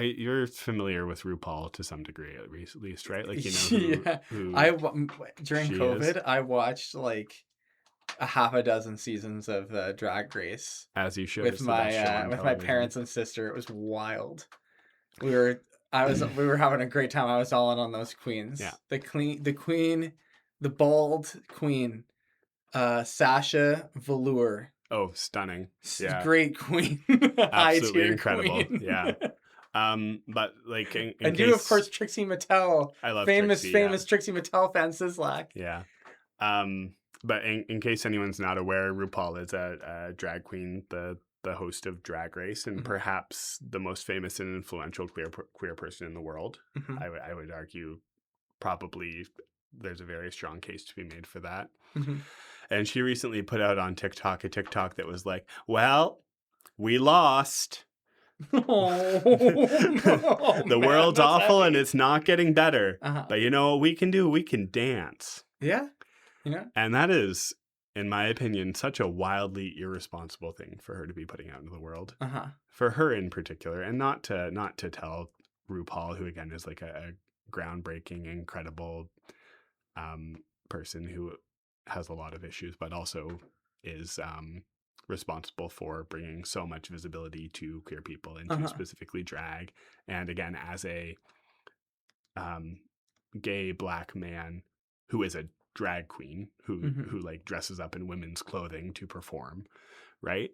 You're familiar with RuPaul to some degree, at least, right? Like, you know who during COVID, I watched like a half a dozen seasons of Drag Race. As you should. With my parents and sister. It was wild. We were having a great time. I was all in on those queens. Yeah. The bald queen, Sasha Velour. Oh, stunning. Yeah. Great queen. Absolutely incredible. Queen. Yeah. But like, and you, of course, Trixie Mattel. I love famous Trixie, Trixie Mattel fan, SIZZLAK. Yeah. But in case anyone's not aware, RuPaul is a drag queen, the host of Drag Race, and perhaps the most famous and influential queer person in the world. I would argue probably there's a very strong case to be made for that. And she recently put out on TikTok a TikTok that was like, well, we lost. The world's awful and it's not getting better. But you know what we can do? We can dance. Yeah. Yeah. And that is, in my opinion, such a wildly irresponsible thing for her to be putting out into the world. For her in particular, and not to tell RuPaul, who again is like a groundbreaking, incredible person who has a lot of issues, but also is responsible for bringing so much visibility to queer people and to specifically drag. And again, as a gay Black man who is a drag queen who like dresses up in women's clothing to perform, right?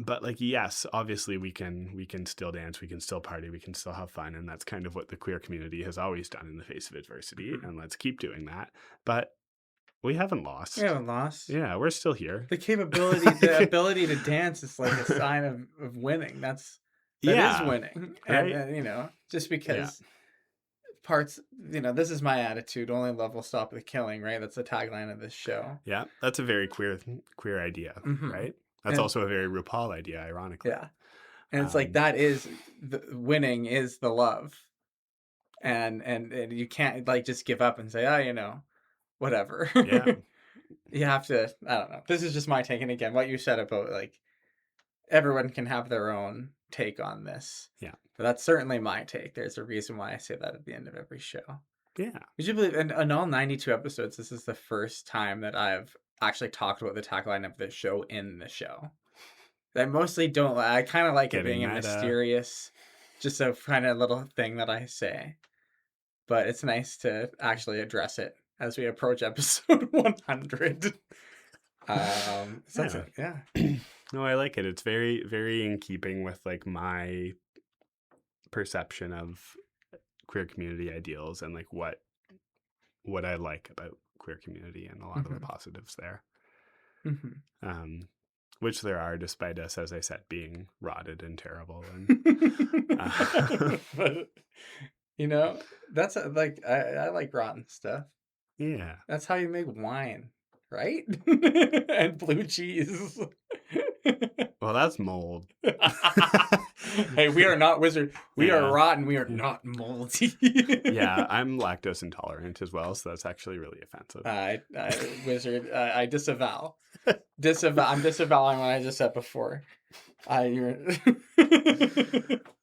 But like, yes, obviously we can still dance, we can still party, we can still have fun, and that's kind of what the queer community has always done in the face of adversity, and let's keep doing that. But we haven't lost. Yeah, we're still here. The ability to dance is like a sign of winning. That is winning, right? And just because parts, this is my attitude. Only love will stop the killing, right? That's the tagline of this show. Yeah, that's a very queer idea, right? That's also a very RuPaul idea, ironically. Yeah. And it's like, that is, winning is the love. And you can't like just give up and say, whatever. Yeah. You have to, I don't know. This is just my take. And again, what you said about like, everyone can have their own take on this. Yeah. But that's certainly my take. There's a reason why I say that at the end of every show. Yeah. Would you believe, in all 92 episodes, this is the first time that I've actually talked about the tagline of the show in the show. I mostly don't. I kind of like it being a mysterious, just a kind of little thing that I say. But it's nice to actually address it as we approach episode 100. Yeah. No, I like it. It's very, very in keeping with like my perception of queer community ideals and like what I like about queer community and a lot of the positives there. Which there are, despite us, as I said, being rotted and terrible. And but, that's like, I like rotten stuff. Yeah. That's how you make wine, right? And blue cheese. Well, that's mold. Hey, we are not wizard. We Yeah. are rotten. We are not moldy. Yeah, I'm lactose intolerant as well, so that's actually really offensive. Wizard. I disavow. I'm disavowing what I just said before. Oh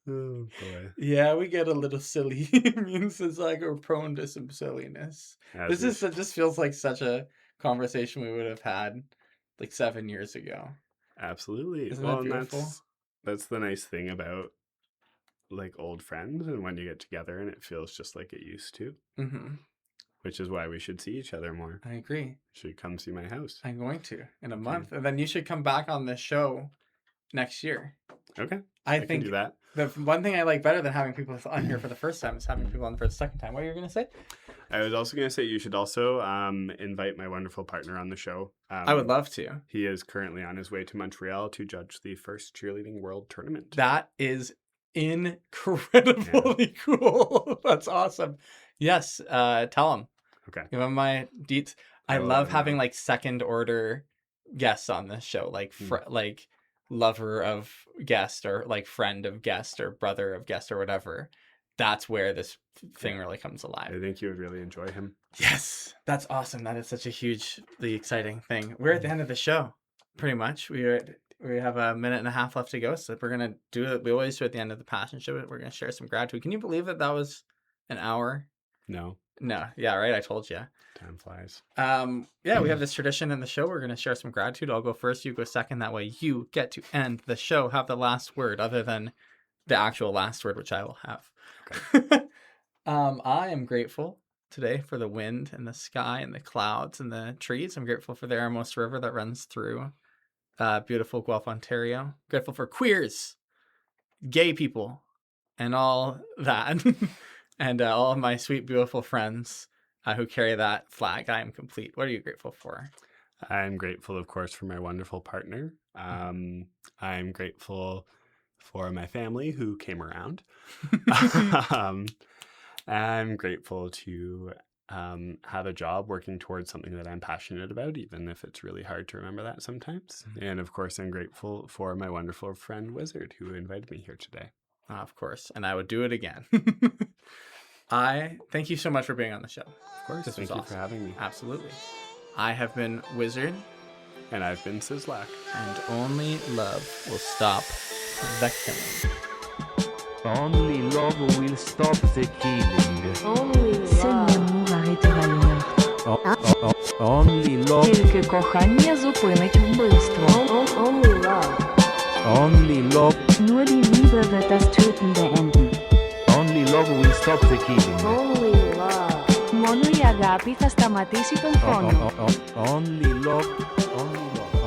boy. Yeah, we get a little silly. Means it's like we're prone to some silliness. This feels like such a conversation we would have had like 7 years ago. Absolutely. Isn't that beautiful? And that's the nice thing about like old friends and when you get together and it feels just like it used to. Mm-hmm. Which is why we should see each other more. I agree. You should come see my house. I'm going to in a month, and then you should come back on this show next year. Okay. I can think do that. the one thing I like better than having people on here for the first time is having people on for the second time. What are you going to say? I was also going to say you should also invite my wonderful partner on the show. I would love to. He is currently on his way to Montreal to judge the first cheerleading world tournament. That is incredibly cool. That's awesome. Yes, tell him. Okay. Give him my deets. I love having like second order guests on this show, like like lover of guest or like friend of guest or brother of guest or whatever. That's where this thing really comes alive. I think you would really enjoy him. Yes, that's awesome. That is such a hugely exciting thing. We're at the end of the show, pretty much. We have a minute and a half left to go, so we're gonna do it. We always do at the end of the Passion Show. We're gonna share some gratitude. Can you believe that was an hour? No. Yeah, right. I told you. Time flies. Yeah, we have this tradition in the show. We're gonna share some gratitude. I'll go first. You go second. That way, you get to end the show. Have the last word, other than the actual last word, which I will have. Okay. I am grateful today for the wind and the sky and the clouds and the trees. I'm grateful for the Aramos River that runs through beautiful Guelph, Ontario. Grateful for queers, gay people, and all that. And all of my sweet, beautiful friends who carry that flag. I am complete. What are you grateful for? I'm grateful, of course, for my wonderful partner. I'm grateful for my family who came around. I'm grateful to have a job working towards something that I'm passionate about, even if it's really hard to remember that sometimes. And of course, I'm grateful for my wonderful friend Wizard who invited me here today. Of course. And I would do it again. I thank you so much for being on the show. Of course. Thank you for having me. Absolutely. I have been Wizard. And I've been SIZZLAK. And only love will stop the killing. Only love will stop the killing. Only Seul love. l'amour arrêtera le meurtre. Only love. Тільки кохання зупинить вбивство. Only love. Only love. Nur die Liebe wird das Töten beenden. Only love will stop the killing. Only love. Μόνο η αγάπη θα σταματήσει τον πόνο. Only love. Only love.